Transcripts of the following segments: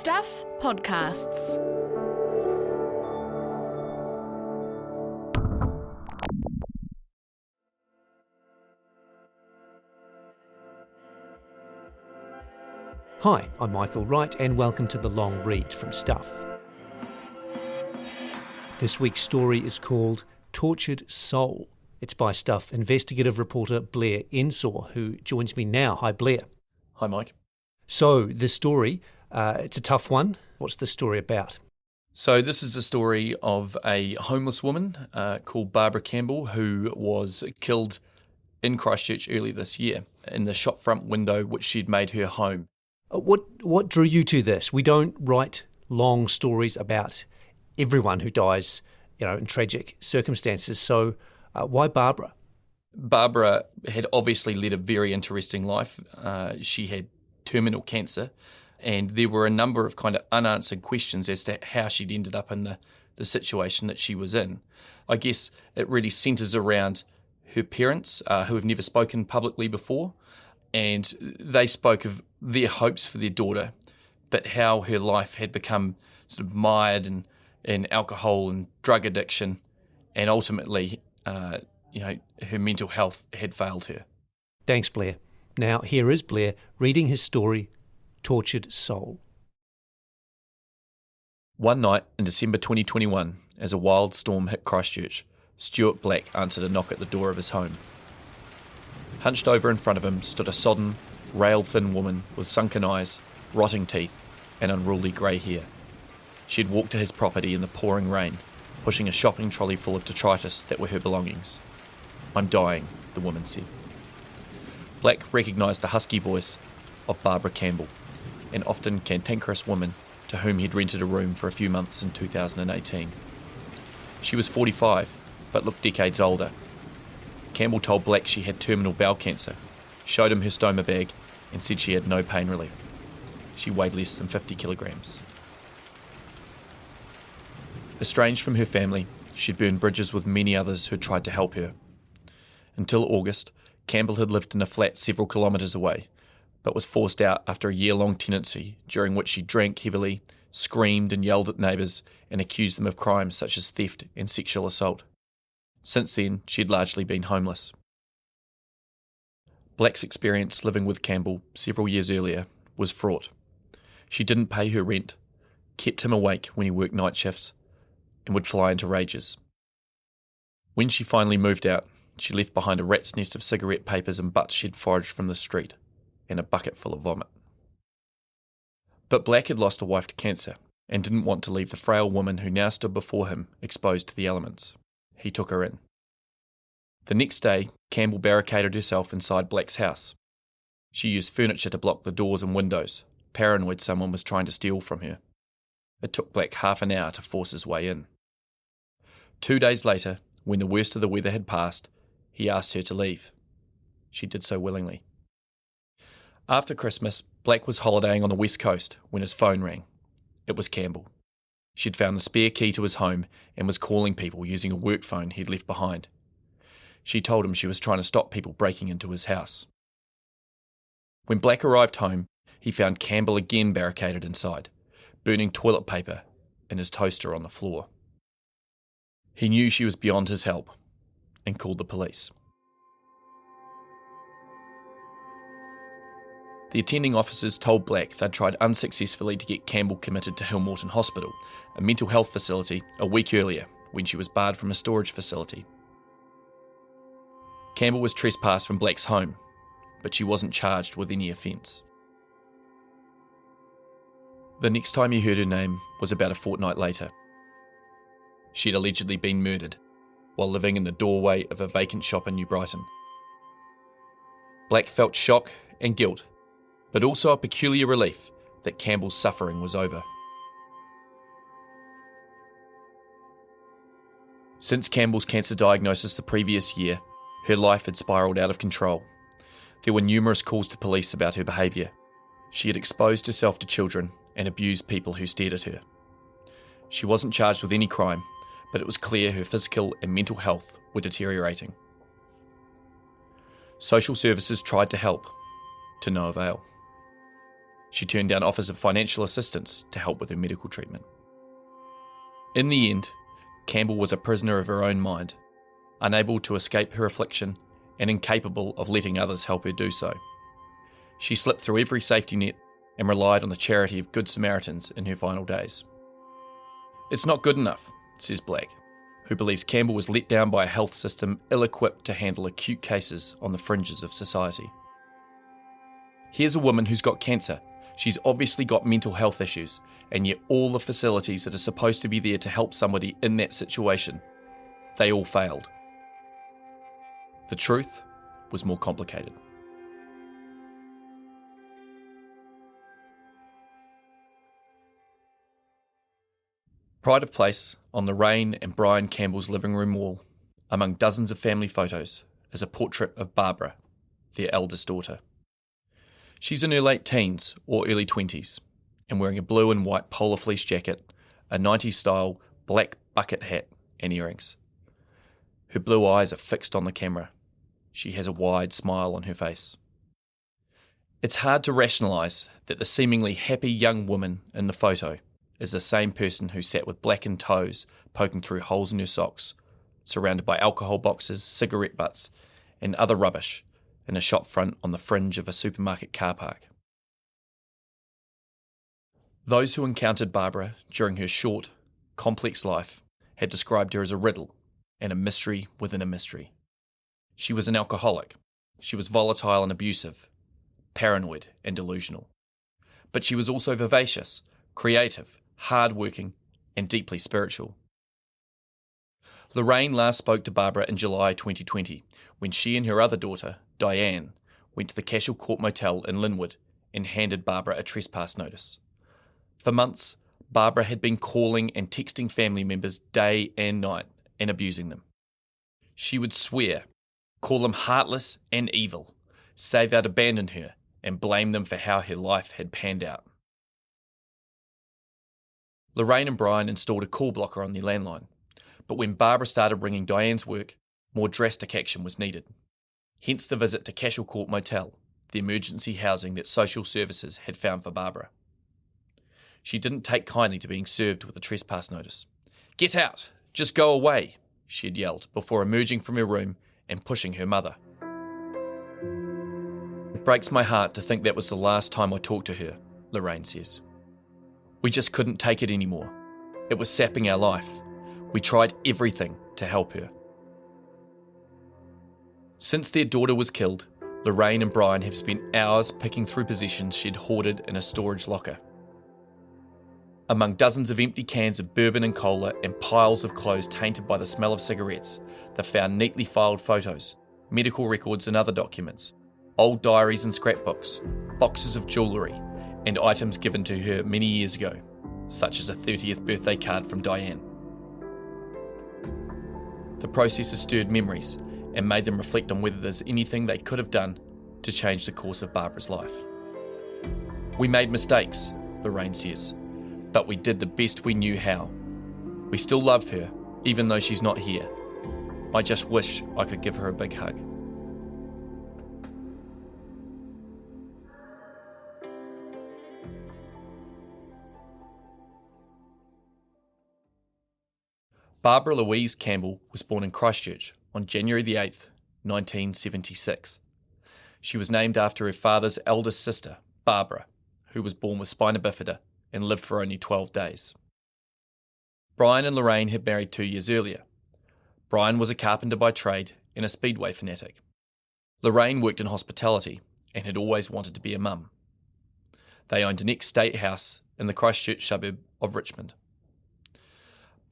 Stuff Podcasts. Hi, I'm Michael Wright and welcome to The Long Read from Stuff. This week's story is called Tortured Soul. It's by Stuff investigative reporter Blair Ensor, who joins me now. Hi, Blair. Hi, Mike. So, this story, it's a tough one. What's the story about? So this is a story of a homeless woman called Barbara Campbell who was killed in Christchurch early this year in the shopfront window which she'd made her home. What drew you to this? We don't write long stories about everyone who dies, in tragic circumstances. So why Barbara? Barbara had obviously led a very interesting life. She had terminal cancer, and there were a number of kind of unanswered questions as to how she'd ended up in the situation that she was in. I guess it really centres around her parents, who have never spoken publicly before, and they spoke of their hopes for their daughter, but how her life had become sort of mired in alcohol and drug addiction, and ultimately, her mental health had failed her. Thanks, Blair. Now, here is Blair reading his story, Tortured Soul. One night in December 2021, as a wild storm hit Christchurch, Stuart Black answered a knock at the door of his home. Hunched over in front of him stood a sodden, rail-thin woman with sunken eyes, rotting teeth, and unruly grey hair. She had walked to his property in the pouring rain, pushing a shopping trolley full of detritus that were her belongings. "I'm dying," the woman said. Black recognised the husky voice of Barbara Campbell, an often cantankerous woman to whom he'd rented a room for a few months in 2018. She was 45, but looked decades older. Campbell told Black she had terminal bowel cancer, showed him her stoma bag, and said she had no pain relief. She weighed less than 50 kilograms. Estranged from her family, she'd burned bridges with many others who had tried to help her. Until August, Campbell had lived in a flat several kilometres away, but was forced out after a year-long tenancy, during which she drank heavily, screamed and yelled at neighbours, and accused them of crimes such as theft and sexual assault. Since then, she had largely been homeless. Black's experience living with Campbell several years earlier was fraught. She didn't pay her rent, kept him awake when he worked night shifts, and would fly into rages. When she finally moved out, she left behind a rat's nest of cigarette papers and butts she'd foraged from the street, and a bucket full of vomit. But Black had lost a wife to cancer, and didn't want to leave the frail woman who now stood before him exposed to the elements. He took her in. The next day, Campbell barricaded herself inside Black's house. She used furniture to block the doors and windows, paranoid someone was trying to steal from her. It took Black half an hour to force his way in. 2 days later, when the worst of the weather had passed, he asked her to leave. She did so willingly. After Christmas, Black was holidaying on the west coast when his phone rang. It was Campbell. She'd found the spare key to his home and was calling people using a work phone he'd left behind. She told him she was trying to stop people breaking into his house. When Black arrived home, he found Campbell again barricaded inside, burning toilet paper and his toaster on the floor. He knew she was beyond his help and called the police. The attending officers told Black they'd tried unsuccessfully to get Campbell committed to Hill Morton Hospital, a mental health facility, a week earlier when she was barred from a storage facility. Campbell was trespassed from Black's home, but she wasn't charged with any offence. The next time he heard her name was about a fortnight later. She'd allegedly been murdered while living in the doorway of a vacant shop in New Brighton. Black felt shock and guilt, but also a peculiar relief that Campbell's suffering was over. Since Campbell's cancer diagnosis the previous year, her life had spiralled out of control. There were numerous calls to police about her behaviour. She had exposed herself to children and abused people who stared at her. She wasn't charged with any crime, but it was clear her physical and mental health were deteriorating. Social services tried to help, to no avail. She turned down offers of financial assistance to help with her medical treatment. In the end, Campbell was a prisoner of her own mind, unable to escape her affliction and incapable of letting others help her do so. She slipped through every safety net and relied on the charity of Good Samaritans in her final days. It's not good enough, says Black, who believes Campbell was let down by a health system ill-equipped to handle acute cases on the fringes of society. Here's a woman who's got cancer. She's obviously got mental health issues, and yet all the facilities that are supposed to be there to help somebody in that situation, they all failed. The truth was more complicated. Pride of place on Lorraine and Brian Campbell's living room wall, among dozens of family photos, is a portrait of Barbara, their eldest daughter. She's in her late teens or early 20s and wearing a blue and white polar fleece jacket, a 90s style black bucket hat and earrings. Her blue eyes are fixed on the camera. She has a wide smile on her face. It's hard to rationalise that the seemingly happy young woman in the photo is the same person who sat with blackened toes poking through holes in her socks, surrounded by alcohol boxes, cigarette butts, and other rubbish in a shop front on the fringe of a supermarket car park. Those who encountered Barbara during her short, complex life had described her as a riddle and a mystery within a mystery. She was an alcoholic. She was volatile and abusive, paranoid and delusional. But she was also vivacious, creative, hard-working, and deeply spiritual. Lorraine last spoke to Barbara in July 2020, when she and her other daughter, Diane, went to the Cashel Court Motel in Linwood and handed Barbara a trespass notice. For months, Barbara had been calling and texting family members day and night and abusing them. She would swear, call them heartless and evil, say they'd abandoned her, and blame them for how her life had panned out. Lorraine and Brian installed a call blocker on their landline, but when Barbara started ringing Diane's work, more drastic action was needed. Hence the visit to Cashel Court Motel, the emergency housing that social services had found for Barbara. She didn't take kindly to being served with a trespass notice. "Get out! Just go away!" she had yelled before emerging from her room and pushing her mother. "It breaks my heart to think that was the last time I talked to her," Lorraine says. "We just couldn't take it anymore. It was sapping our life. We tried everything to help her." Since their daughter was killed, Lorraine and Brian have spent hours picking through possessions she'd hoarded in a storage locker. Among dozens of empty cans of bourbon and cola and piles of clothes tainted by the smell of cigarettes, they found neatly filed photos, medical records and other documents, old diaries and scrapbooks, boxes of jewellery, and items given to her many years ago, such as a 30th birthday card from Diane. The process has stirred memories and made them reflect on whether there's anything they could have done to change the course of Barbara's life. "We made mistakes," Lorraine says, "but we did the best we knew how. We still love her, even though she's not here. I just wish I could give her a big hug." Barbara Louise Campbell was born in Christchurch on January the 8th, 1976. She was named after her father's eldest sister, Barbara, who was born with spina bifida and lived for only 12 days. Brian and Lorraine had married 2 years earlier. Brian was a carpenter by trade and a speedway fanatic. Lorraine worked in hospitality and had always wanted to be a mum. They owned an ex-state house in the Christchurch suburb of Richmond.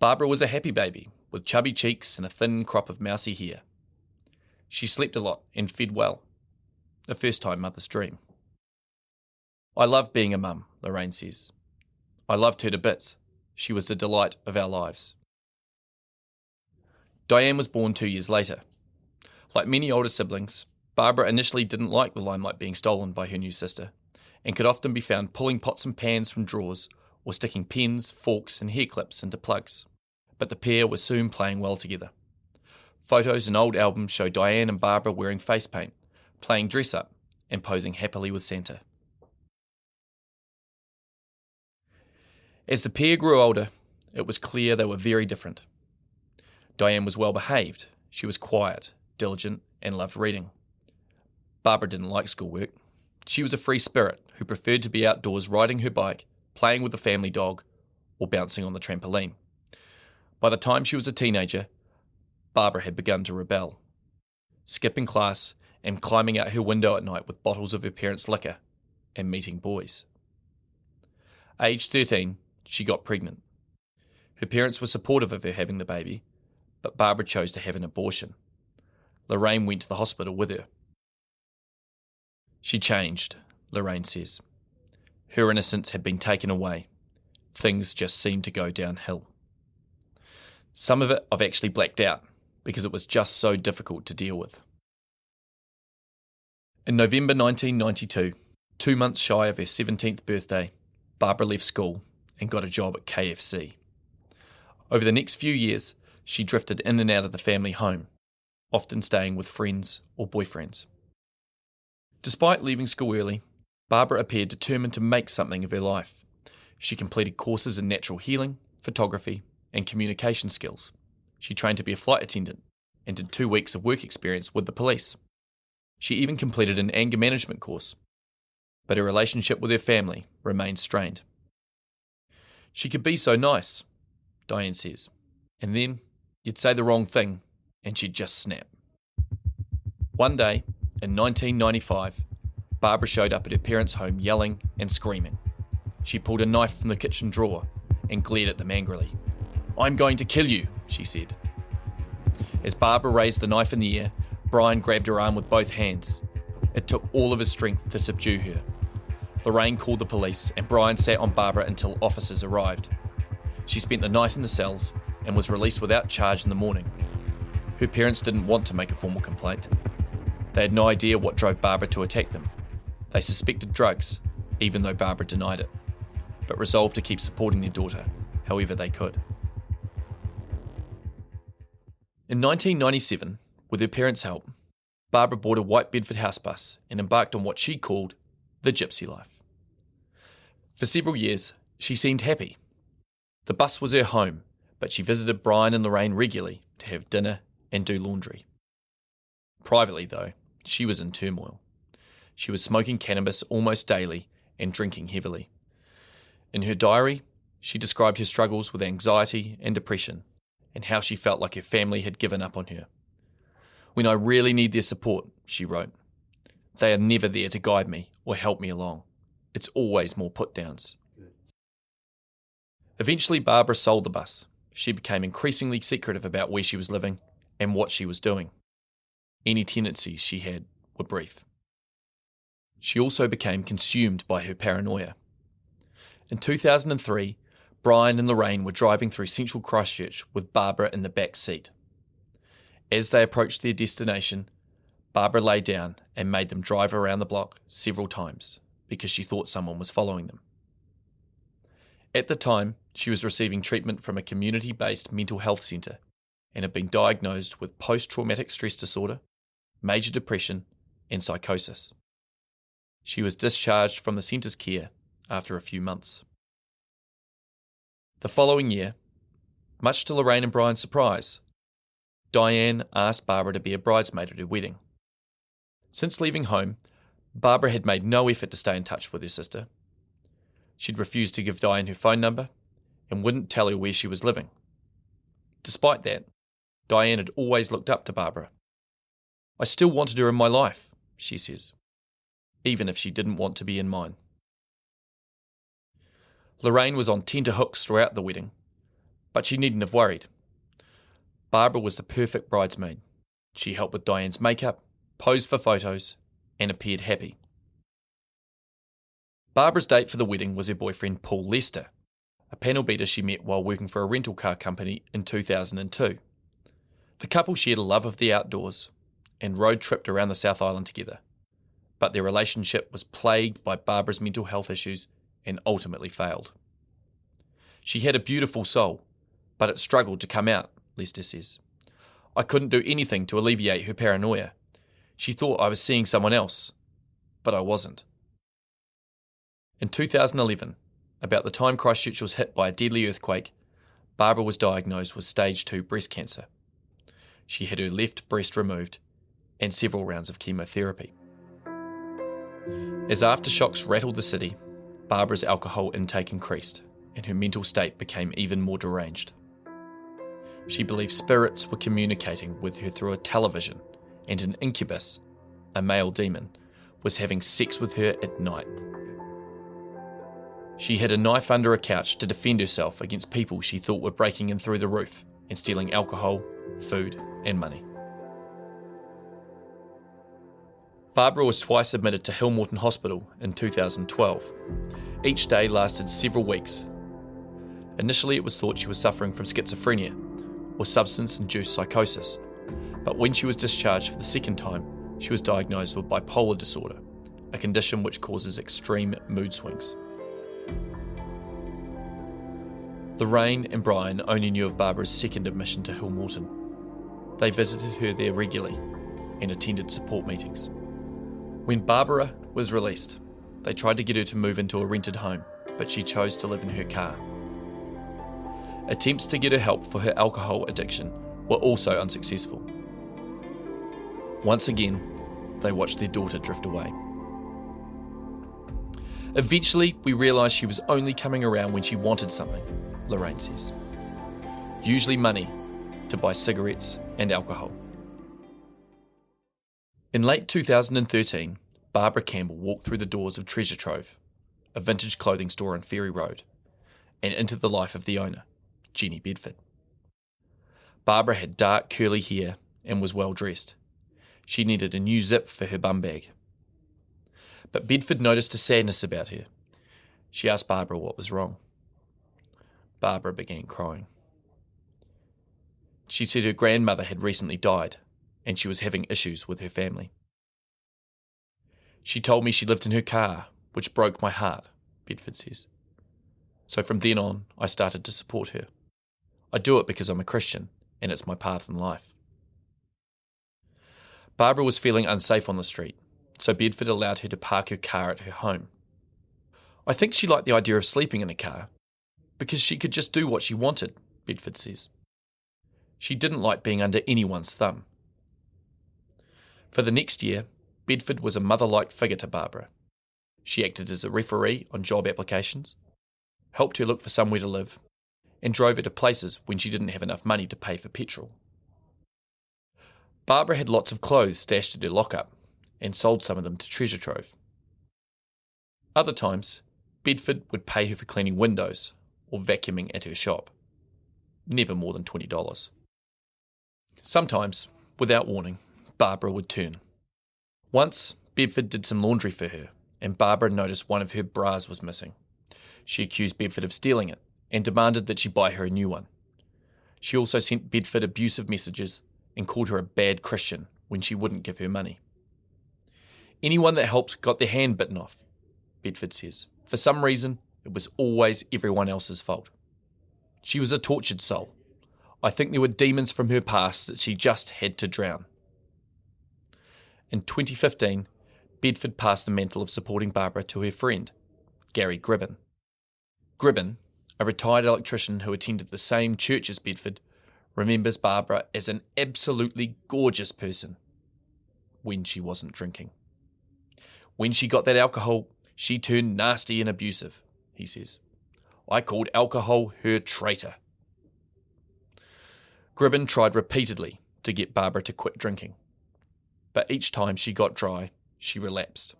Barbara was a happy baby, with chubby cheeks and a thin crop of mousy hair. She slept a lot and fed well. A first-time mother's dream. "I loved being a mum," Lorraine says. "I loved her to bits. She was the delight of our lives." Diane was born 2 years later. Like many older siblings, Barbara initially didn't like the limelight being stolen by her new sister, and could often be found pulling pots and pans from drawers or sticking pens, forks and hair clips into plugs. But the pair were soon playing well together. Photos and old albums show Diane and Barbara wearing face paint, playing dress-up and posing happily with Santa. As the pair grew older, it was clear they were very different. Diane was well behaved. She was quiet, diligent, and loved reading. Barbara didn't like schoolwork. She was a free spirit who preferred to be outdoors riding her bike, playing with the family dog, or bouncing on the trampoline. By the time she was a teenager, Barbara had begun to rebel, skipping class and climbing out her window at night with bottles of her parents' liquor and meeting boys. Aged 13, she got pregnant. Her parents were supportive of her having the baby, but Barbara chose to have an abortion. Lorraine went to the hospital with her. She changed, Lorraine says. Her innocence had been taken away. Things just seemed to go downhill. Some of it I've actually blacked out because it was just so difficult to deal with. In November 1992, 2 months shy of her 17th birthday, Barbara left school and got a job at KFC. Over the next few years, she drifted in and out of the family home, often staying with friends or boyfriends. Despite leaving school early, Barbara appeared determined to make something of her life. She completed courses in natural healing, photography, and communication skills. She trained to be a flight attendant and did 2 weeks of work experience with the police. She even completed an anger management course, but her relationship with her family remained strained. She could be so nice, Diane says, and then you'd say the wrong thing and she'd just snap. One day, in 1995, Barbara showed up at her parents' home yelling and screaming. She pulled a knife from the kitchen drawer and glared at them angrily. "I'm going to kill you," she said. As Barbara raised the knife in the air, Brian grabbed her arm with both hands. It took all of his strength to subdue her. Lorraine called the police and Brian sat on Barbara until officers arrived. She spent the night in the cells and was released without charge in the morning. Her parents didn't want to make a formal complaint. They had no idea what drove Barbara to attack them. They suspected drugs, even though Barbara denied it, but resolved to keep supporting their daughter however they could. In 1997, with her parents' help, Barbara bought a white Bedford house bus and embarked on what she called the Gypsy Life. For several years, she seemed happy. The bus was her home, but she visited Brian and Lorraine regularly to have dinner and do laundry. Privately, though, she was in turmoil. She was smoking cannabis almost daily and drinking heavily. In her diary, she described her struggles with anxiety and depression and how she felt like her family had given up on her. "When I really need their support," she wrote, "they are never there to guide me or help me along. It's always more put-downs." Eventually, Barbara sold the bus. She became increasingly secretive about where she was living and what she was doing. Any tendencies she had were brief. She also became consumed by her paranoia. In 2003, Brian and Lorraine were driving through central Christchurch with Barbara in the back seat. As they approached their destination, Barbara lay down and made them drive around the block several times because she thought someone was following them. At the time, she was receiving treatment from a community-based mental health centre and had been diagnosed with post-traumatic stress disorder, major depression, and psychosis. She was discharged from the centre's care after a few months. The following year, much to Lorraine and Brian's surprise, Diane asked Barbara to be a bridesmaid at her wedding. Since leaving home, Barbara had made no effort to stay in touch with her sister. She'd refused to give Diane her phone number and wouldn't tell her where she was living. Despite that, Diane had always looked up to Barbara. "I still wanted her in my life," she says, "even if she didn't want to be in mine." Lorraine was on tenterhooks throughout the wedding, but she needn't have worried. Barbara was the perfect bridesmaid. She helped with Diane's makeup, posed for photos, and appeared happy. Barbara's date for the wedding was her boyfriend Paul Lester, a panel beater she met while working for a rental car company in 2002. The couple shared a love of the outdoors and road tripped around the South Island together, but their relationship was plagued by Barbara's mental health issues and ultimately failed. "She had a beautiful soul, but it struggled to come out," Lester says. "I couldn't do anything to alleviate her paranoia. She thought I was seeing someone else, but I wasn't." In 2011, about the time Christchurch was hit by a deadly earthquake, Barbara was diagnosed with stage 2 breast cancer. She had her left breast removed and several rounds of chemotherapy. As aftershocks rattled the city, Barbara's alcohol intake increased and her mental state became even more deranged. She believed spirits were communicating with her through a television and an incubus, a male demon, was having sex with her at night. She hid a knife under a couch to defend herself against people she thought were breaking in through the roof and stealing alcohol, food and money. Barbara was twice admitted to Hillmorton Hospital in 2012. Each day lasted several weeks. Initially it was thought she was suffering from schizophrenia or substance-induced psychosis, but when she was discharged for the second time, she was diagnosed with bipolar disorder, a condition which causes extreme mood swings. Lorraine and Brian only knew of Barbara's second admission to Hillmorton. They visited her there regularly and attended support meetings. When Barbara was released, they tried to get her to move into a rented home, but she chose to live in her car. Attempts to get her help for her alcohol addiction were also unsuccessful. Once again, they watched their daughter drift away. Eventually, we realised she was only coming around when she wanted something, Lorraine says. Usually money to buy cigarettes and alcohol. In late 2013, Barbara Campbell walked through the doors of Treasure Trove, a vintage clothing store on Ferry Road, and into the life of the owner, Jenny Bedford. Barbara had dark curly hair and was well dressed. She needed a new zip for her bum bag. But Bedford noticed a sadness about her. She asked Barbara what was wrong. Barbara began crying. She said her grandmother had recently died and she was having issues with her family. She told me she lived in her car, which broke my heart, Bedford says. So from then on, I started to support her. I do it because I'm a Christian and it's my path in life. Barbara was feeling unsafe on the street, so Bedford allowed her to park her car at her home. I think she liked the idea of sleeping in a car because she could just do what she wanted, Bedford says. She didn't like being under anyone's thumb. For the next year, Bedford was a mother-like figure to Barbara. She acted as a referee on job applications, helped her look for somewhere to live, and drove her to places when she didn't have enough money to pay for petrol. Barbara had lots of clothes stashed at her lockup and sold some of them to Treasure Trove. Other times, Bedford would pay her for cleaning windows or vacuuming at her shop. Never more than $20. Sometimes, without warning, Barbara would turn. Once, Bedford did some laundry for her, and Barbara noticed one of her bras was missing. She accused Bedford of stealing it and demanded that she buy her a new one. She also sent Bedford abusive messages and called her a bad Christian when she wouldn't give her money. Anyone that helped got their hand bitten off, Bedford says. For some reason, it was always everyone else's fault. She was a tortured soul. I think there were demons from her past that she just had to drown. In 2015, Bedford passed the mantle of supporting Barbara to her friend, Gary Gribben. Gribben, a retired electrician who attended the same church as Bedford, remembers Barbara as an absolutely gorgeous person when she wasn't drinking. When she got that alcohol, she turned nasty and abusive, he says. I called alcohol her traitor. Gribben tried repeatedly to get Barbara to quit drinking, but each time she got dry, she relapsed.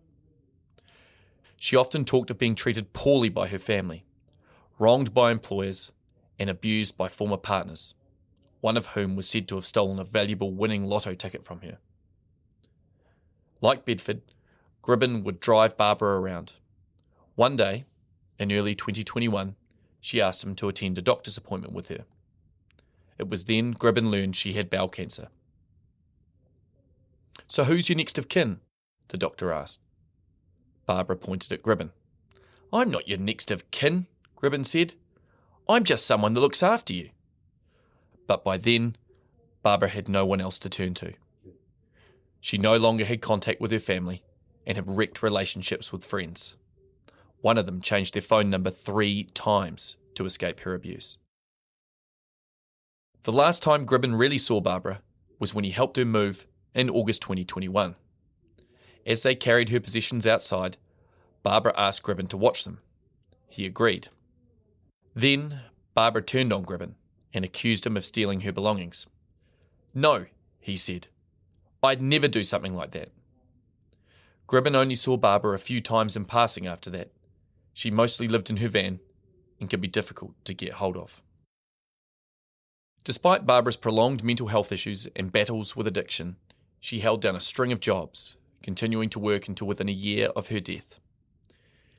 She often talked of being treated poorly by her family, wronged by employers, and abused by former partners, one of whom was said to have stolen a valuable winning lotto ticket from her. Like Bedford, Gribben would drive Barbara around. One day, in early 2021, she asked him to attend a doctor's appointment with her. It was then Gribben learned she had bowel cancer. So who's your next of kin? The doctor asked. Barbara pointed at Gribben. I'm not your next of kin, Gribben said. I'm just someone that looks after you. But by then, Barbara had no one else to turn to. She no longer had contact with her family and had wrecked relationships with friends. One of them changed their phone number 3 times to escape her abuse. The last time Gribben really saw Barbara was when he helped her move in August 2021. As they carried her possessions outside, Barbara asked Gribben to watch them. He agreed. Then Barbara turned on Gribben and accused him of stealing her belongings. "No," he said. "I'd never do something like that." Gribben only saw Barbara a few times in passing after that. She mostly lived in her van and could be difficult to get hold of. Despite Barbara's prolonged mental health issues and battles with addiction, she held down a string of jobs, continuing to work until within a year of her death.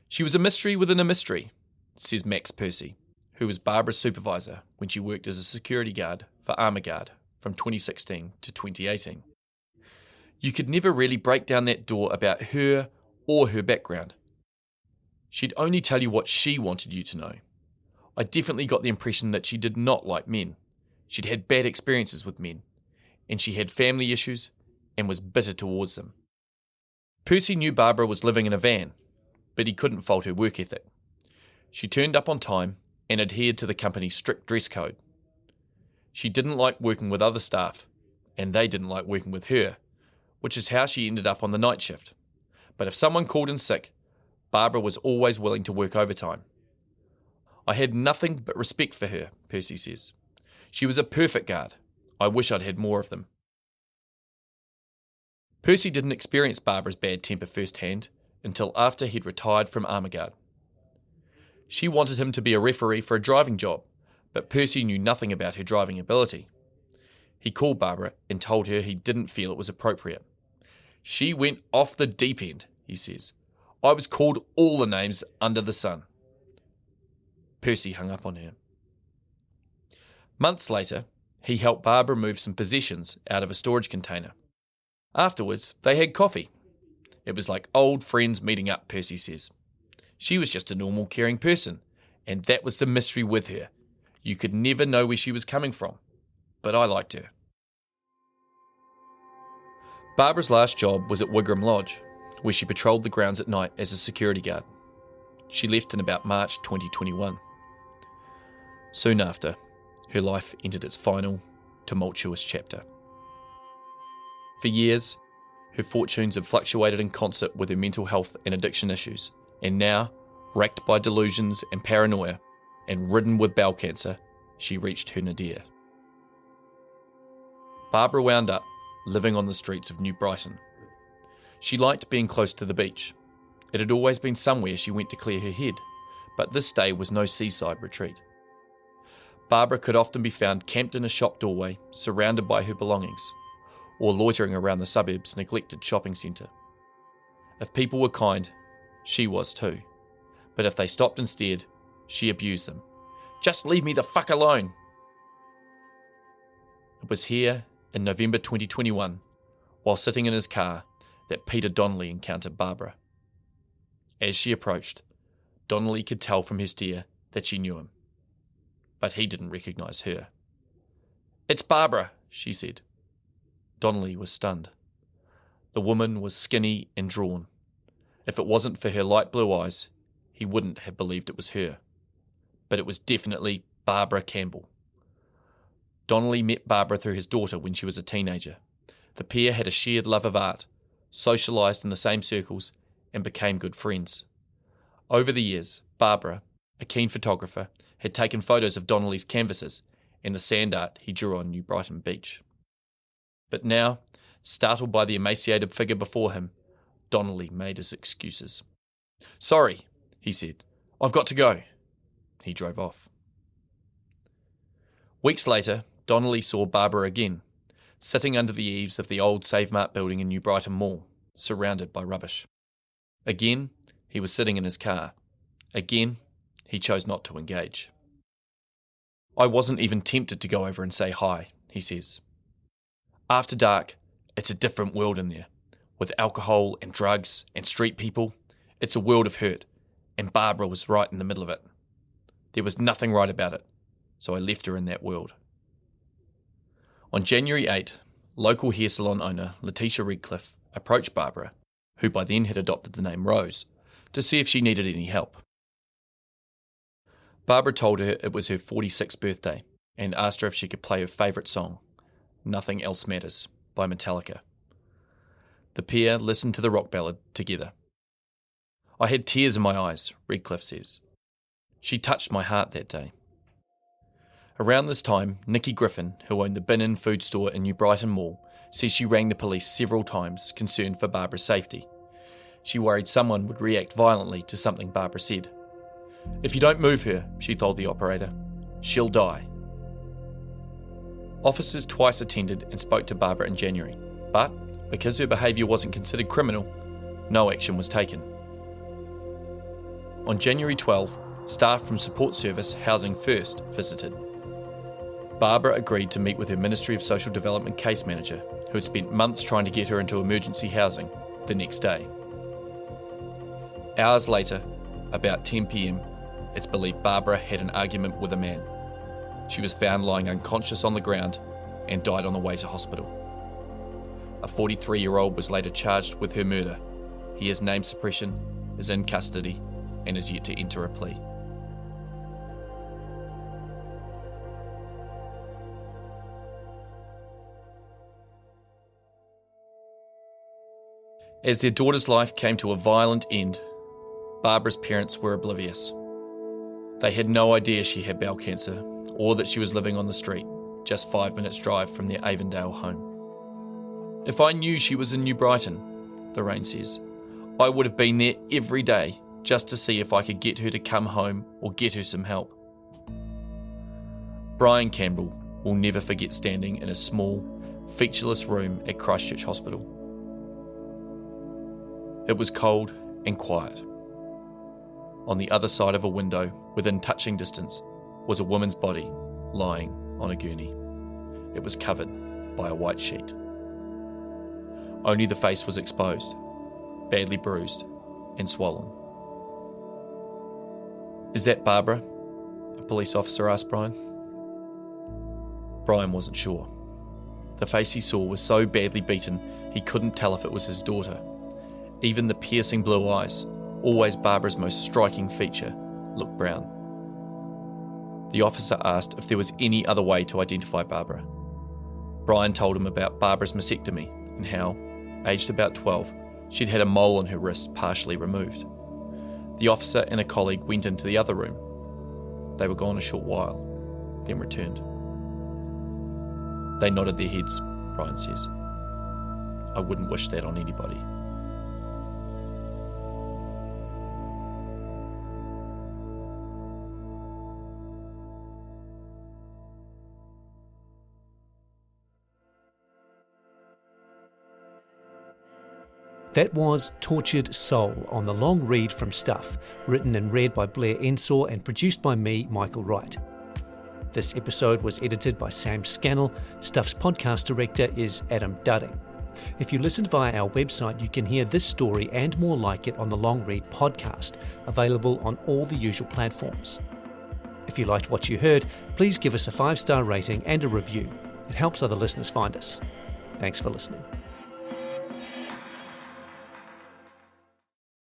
She was a mystery within a mystery, says Max Percy, who was Barbara's supervisor when she worked as a security guard for Armour Guard from 2016 to 2018. You could never really break down that door about her or her background. She'd only tell you what she wanted you to know. I definitely got the impression that she did not like men. She'd had bad experiences with men, and she had family issues and was bitter towards them. Percy knew Barbara was living in a van, but he couldn't fault her work ethic. She turned up on time and adhered to the company's strict dress code. She didn't like working with other staff, and they didn't like working with her, which is how she ended up on the night shift. But if someone called in sick, Barbara was always willing to work overtime. I had nothing but respect for her, Percy says. She was a perfect guard. I wish I'd had more of them. Percy didn't experience Barbara's bad temper firsthand until after he'd retired from Armour Guard. She wanted him to be a referee for a driving job, but Percy knew nothing about her driving ability. He called Barbara and told her he didn't feel it was appropriate. She went off the deep end, he says. I was called all the names under the sun. Percy hung up on her. Months later, he helped Barbara move some possessions out of a storage container. Afterwards, they had coffee. It was like old friends meeting up, Percy says. She was just a normal, caring person, and that was the mystery with her. You could never know where she was coming from, but I liked her. Barbara's last job was at Wigram Lodge, where she patrolled the grounds at night as a security guard. She left in about March 2021. Soon after, her life entered its final, tumultuous chapter. For years, her fortunes had fluctuated in concert with her mental health and addiction issues, and now, racked by delusions and paranoia, and ridden with bowel cancer, she reached her nadir. Barbara wound up living on the streets of New Brighton. She liked being close to the beach. It had always been somewhere she went to clear her head, but this day was no seaside retreat. Barbara could often be found camped in a shop doorway, surrounded by her belongings, or loitering around the suburb's neglected shopping centre. If people were kind, she was too. But if they stopped and stared, she abused them. Just leave me the fuck alone! It was here, in November 2021, while sitting in his car, that Peter Donnelly encountered Barbara. As she approached, Donnelly could tell from her stare that she knew him. But he didn't recognise her. It's Barbara, she said. Donnelly was stunned. The woman was skinny and drawn. If it wasn't for her light blue eyes, he wouldn't have believed it was her. But it was definitely Barbara Campbell. Donnelly met Barbara through his daughter when she was a teenager. The pair had a shared love of art, socialised in the same circles, and became good friends. Over the years, Barbara, a keen photographer, had taken photos of Donnelly's canvases and the sand art he drew on New Brighton Beach. But now, startled by the emaciated figure before him, Donnelly made his excuses. Sorry, he said. I've got to go. He drove off. Weeks later, Donnelly saw Barbara again, sitting under the eaves of the old Save Mart building in New Brighton Mall, surrounded by rubbish. Again, he was sitting in his car. Again, he chose not to engage. I wasn't even tempted to go over and say hi, he says. After dark, it's a different world in there. With alcohol and drugs and street people, it's a world of hurt, and Barbara was right in the middle of it. There was nothing right about it, so I left her in that world. On January 8, local hair salon owner Letitia Redcliffe approached Barbara, who by then had adopted the name Rose, to see if she needed any help. Barbara told her it was her 46th birthday and asked her if she could play her favourite song, Nothing Else Matters, by Metallica. The pair listened to the rock ballad together. I had tears in my eyes, Redcliffe says. She touched my heart that day. Around this time, Nikki Griffin, who owned the Bin Inn food store in New Brighton Mall, says she rang the police several times, concerned for Barbara's safety. She worried someone would react violently to something Barbara said. "If you don't move her," she told the operator, "she'll die." Officers twice attended and spoke to Barbara in January, but because her behaviour wasn't considered criminal, no action was taken. On January 12, staff from Support Service Housing First visited. Barbara agreed to meet with her Ministry of Social Development case manager, who had spent months trying to get her into emergency housing, the next day. Hours later, about 10 p.m, it's believed Barbara had an argument with a man. She was found lying unconscious on the ground and died on the way to hospital. A 43-year-old was later charged with her murder. He has name suppression, is in custody, and is yet to enter a plea. As their daughter's life came to a violent end, Barbara's parents were oblivious. They had no idea she had bowel cancer or that she was living on the street, just 5 minutes' drive from their Avondale home. "If I knew she was in New Brighton," Lorraine says, "I would have been there every day just to see if I could get her to come home or get her some help." Brian Campbell will never forget standing in a small, featureless room at Christchurch Hospital. It was cold and quiet. On the other side of a window, within touching distance, was a woman's body lying on a gurney. It was covered by a white sheet. Only the face was exposed, badly bruised and swollen. "Is that Barbara?" a police officer asked Brian. Brian wasn't sure. The face he saw was so badly beaten he couldn't tell if it was his daughter. Even the piercing blue eyes, always Barbara's most striking feature, looked brown. The officer asked if there was any other way to identify Barbara. Brian told him about Barbara's mastectomy and how, aged about 12, she'd had a mole on her wrist partially removed. The officer and a colleague went into the other room. They were gone a short while, then returned. They nodded their heads, Brian says. "I wouldn't wish that on anybody." That was Tortured Soul on the long read from Stuff, written and read by Blair Ensor and produced by me, Michael Wright. This episode was edited by Sam Scannell. Stuff's podcast director is Adam Dudding. If you listened via our website, you can hear this story and more like it on the Long Read podcast, available on all the usual platforms. If you liked what you heard, please give us a 5-star rating and a review. It helps other listeners find us. Thanks for listening.